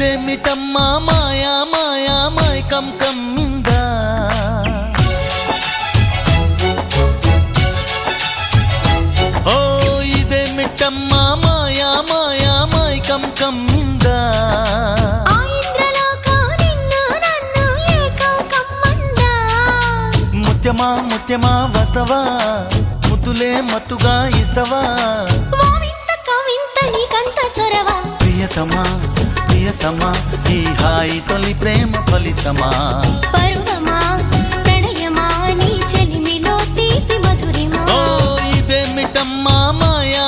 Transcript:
ఇదేమిటమ్మా మాయా మాయా మైకం కమ్మిందా ఓ ఇదేమిటమ్మా మాయా మాయా మైకం కమ్మిందా ముత్యమా ముత్యమా వస్తవా ముద్దులే మత్తుగా ఇస్తవా ప్రియతమా ప్రియతమా ఈ హాయి తొలి ప్రేమ ఫలితమా పర్వమా ప్రణయమా నీ చెలిమిలో తీపి మధురిమా ఓ ఇదేమిటమ్మా మాయా